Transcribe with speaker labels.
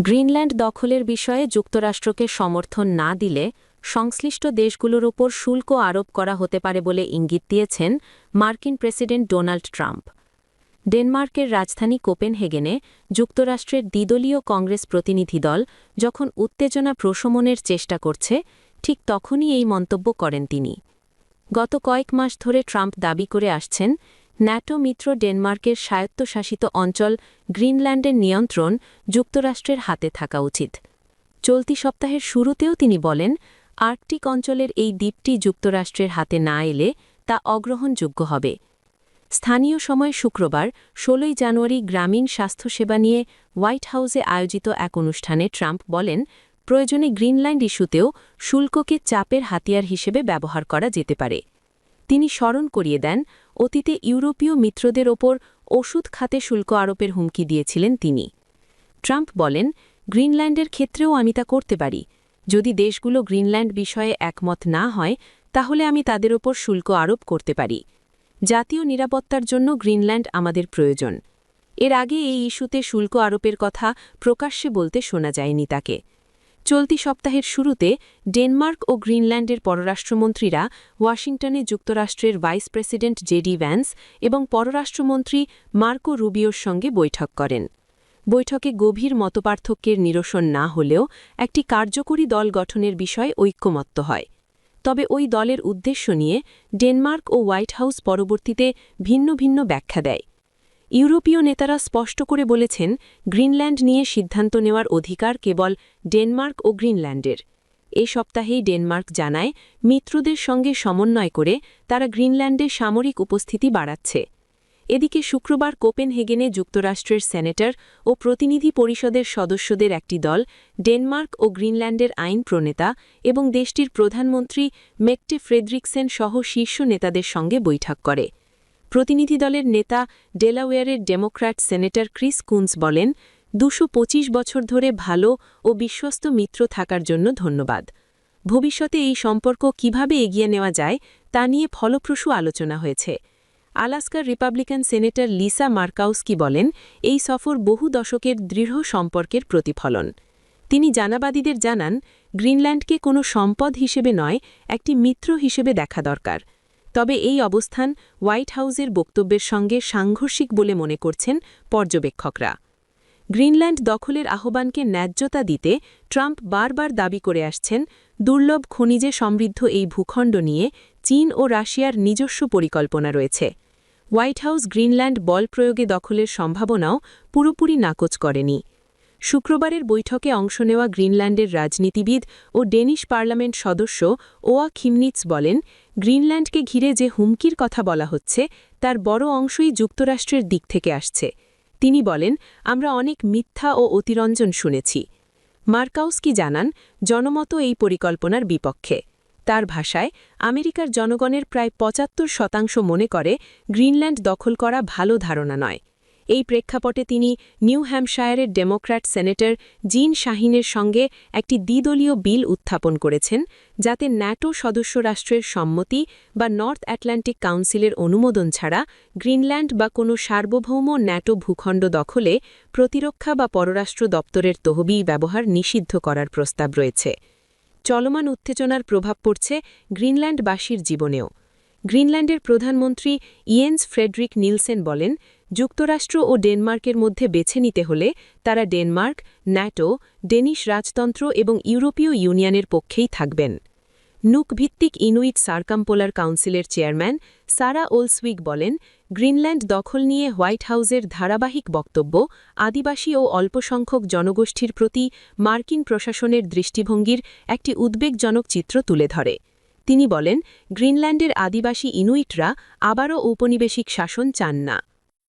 Speaker 1: Greenland দখলের বিষয়ে যুক্তরাষ্ট্রকে সমর্থন না দিলে সংশ্লিষ্ট দেশগুলোর ওপর শুল্ক আরোপ করা হতে পারে বলে ইঙ্গিত দিয়েছেন মার্কিন প্রেসিডেন্ট ডোনাল্ড ট্রাম্প। ডেনমার্কের রাজধানী কোপেনহেগেনে যুক্তরাষ্ট্রের দ্বিদলীয় কংগ্রেস প্রতিনিধি দল যখন উত্তেজনা প্রশমনের চেষ্টা করছে, ঠিক তখনই এই মন্তব্য করেন তিনি। গত কয়েক মাস ধরে ট্রাম্প দাবি করে আসছেন, ন্যাটো মিত্র ডেনমার্কের স্বায়ত্তশাসিত অঞ্চল গ্রিনল্যান্ডের নিয়ন্ত্রণ যুক্তরাষ্ট্রের হাতে থাকা উচিত। চলতি সপ্তাহের শুরুতেও তিনি বলেন, আর্কটিক অঞ্চলের এই দ্বীপটি যুক্তরাষ্ট্রের হাতে না এলে তা অগ্রহণযোগ্য হবে। স্থানীয় সময় শুক্রবার ১৬ জানুয়ারি গ্রামীণ স্বাস্থ্যসেবা নিয়ে হোয়াইট হাউসে আয়োজিত এক অনুষ্ঠানে ট্রাম্প বলেন, প্রয়োজনে গ্রিনল্যান্ড ইস্যুতেও শুল্ককে চাপের হাতিয়ার হিসেবে ব্যবহার করা যেতে পারে। তিনি স্মরণ করিয়ে দেন, অতীতে ইউরোপীয় মিত্রদের ওপর ওষুধ খাতে শুল্ক আরোপের হুমকি দিয়েছিলেন তিনি। ট্রাম্প বলেন, গ্রিনল্যান্ডের ক্ষেত্রেও আমি তা করতে পারি। যদি দেশগুলো গ্রিনল্যান্ড বিষয়ে একমত না হয়, তাহলে আমি তাদের ওপর শুল্ক আরোপ করতে পারি। জাতীয় নিরাপত্তার জন্য গ্রিনল্যান্ড আমাদের প্রয়োজন। এর আগে এই ইস্যুতে শুল্ক আরোপের কথা প্রকাশ্যে বলতে শোনা যায়নি তাকে। চলতি সপ্তাহের শুরুতে ডেনমার্ক ও গ্রিনল্যান্ডের পররাষ্ট্রমন্ত্রীরা ওয়াশিংটনে যুক্তরাষ্ট্রের ভাইস প্রেসিডেন্ট জেডি ভ্যান্স এবং পররাষ্ট্রমন্ত্রী মার্কো রুবিওর সঙ্গে বৈঠক করেন। বৈঠকে গভীর মতপার্থক্যের নিরসন না হলেও একটি কার্যকরী দল গঠনের বিষয়ে ঐক্যমত্য হয়। তবে ওই দলের উদ্দেশ্য নিয়ে ডেনমার্ক ও হোয়াইট হাউস পরবর্তীতে ভিন্ন ভিন্ন ব্যাখ্যা দেয়। ইউরোপীয় নেতারা স্পষ্ট করে বলেছেন, গ্রিনল্যান্ড নিয়ে সিদ্ধান্ত নেওয়ার অধিকার কেবল ডেনমার্ক ও গ্রিনল্যান্ডের। এ সপ্তাহেই ডেনমার্ক জানায়, মিত্রদের সঙ্গে সমন্বয় করে তারা গ্রিনল্যান্ডে সামরিক উপস্থিতি বাড়াচ্ছে। এদিকে শুক্রবার কোপেনহেগেনে যুক্তরাষ্ট্রের সেনেটর ও প্রতিনিধি পরিষদের সদস্যদের একটি দল ডেনমার্ক ও গ্রিনল্যান্ডের আইন প্রণেতা এবং দেশটির প্রধানমন্ত্রী মেট্টে ফ্রেডরিকসেন সহ শীর্ষ নেতাদের সঙ্গে বৈঠক করে। প্রতিনিধি দলের নেতা ডেলাওয়্যারের ডেমোক্র্যাট সেনেটর ক্রিস কুন্স বলেন, ২২৫ বছর ধরে ভালো ও বিশ্বস্ত মিত্র থাকার জন্য ধন্যবাদ। ভবিষ্যতে এই সম্পর্ক কিভাবে এগিয়ে নেওয়া যায় তা নিয়ে ফলপ্রসূ আলোচনা হয়েছে। আলাস্কার রিপাবলিকান সেনেটর লিসা মার্কাউস্কি বলেন, এই সফর বহু দশকের দৃঢ় সম্পর্কের প্রতিফলন। তিনি জানাবাদীদের জানান, গ্রিনল্যান্ডকে কোনো সম্পদ হিসেবে নয়, একটি মিত্র হিসেবে দেখা দরকার। তবে এই অবস্থান হোয়াইট হাউসের বক্তব্যের সঙ্গে সাংঘর্ষিক বলে মনে করছেন পর্যবেক্ষকরা। গ্রিনল্যান্ড দখলের আহ্বানকে ন্যায্যতা দিতে ট্রাম্প বারবার দাবি করে আসছেন, দুর্লভ খনিজে সমৃদ্ধ এই ভূখণ্ড নিয়ে চীন ও রাশিয়ার নিজস্ব পরিকল্পনা রয়েছে। হোয়াইট হাউস গ্রিনল্যান্ড বল প্রয়োগে দখলের সম্ভাবনাও পুরোপুরি নাকচ করেনি। শুক্রবারের বৈঠকে অংশ নেওয়া গ্রিনল্যান্ডের রাজনীতিবিদ ও ডেনিশ পার্লামেন্ট সদস্য ওয়া খিমনিটস বলেন, গ্রিনল্যান্ডকে ঘিরে যে হুমকির কথা বলা হচ্ছে তার বড় অংশই যুক্তরাষ্ট্রের দিক থেকে আসছে। তিনি বলেন, আমরা অনেক মিথ্যা ও অতিরঞ্জন শুনেছি। মার্কাউস্কি জানান, জনমত এই পরিকল্পনার বিপক্ষে। তার ভাষায়, আমেরিকার জনগণের প্রায় ৭৫% মনে করে গ্রিনল্যান্ড দখল করা ভালো ধারণা নয়। এই প্রেক্ষাপটে তিনি নিউ হ্যাম্পশায়ারের ডেমোক্র্যাট সেনেটর জিন শাহিনের সঙ্গে একটি দ্বিদলীয় বিল উত্থাপন করেছেন, যাতে ন্যাটো সদস্য রাষ্ট্রের সম্মতি বা নর্থ আটলান্টিক কাউন্সিলের অনুমোদন ছাড়া গ্রিনল্যান্ড বা কোনো সার্বভৌম ন্যাটো ভূখণ্ড দখলে প্রতিরক্ষা বা পররাষ্ট্র দপ্তরের তহবিল ব্যবহার নিষিদ্ধ করার প্রস্তাব রয়েছে। চলমান উত্তেজনার প্রভাব পড়ছে গ্রিনল্যান্ডবাসীর জীবনেও। গ্রিনল্যান্ডের প্রধানমন্ত্রী ইয়েন্স ফ্রেডরিক নিলসেন বলেন, যুক্তরাষ্ট্র ও ডেনমার্কের মধ্যে বেছে নিতে হলে তারা ডেনমার্ক, ন্যাটো, ডেনিশ রাজতন্ত্র এবং ইউরোপীয় ইউনিয়নের পক্ষেই থাকবেন। নুক-ভিত্তিক ইনুইট সার্কামপোলার কাউন্সিলের চেয়ারম্যান সারা ওলসউইগ বলেন, গ্রিনল্যান্ড দখল নিয়ে হোয়াইট হাউসের ধারাবাহিক বক্তব্য আদিবাসী ও অল্পসংখ্যক জনগোষ্ঠীর প্রতি মার্কিন প্রশাসনের দৃষ্টিভঙ্গির একটি উদ্বেগজনক চিত্র তুলে ধরে। তিনি বলেন, গ্রিনল্যান্ডের আদিবাসী ইনুইটরা আবারও ঔপনিবেশিক শাসন চান না।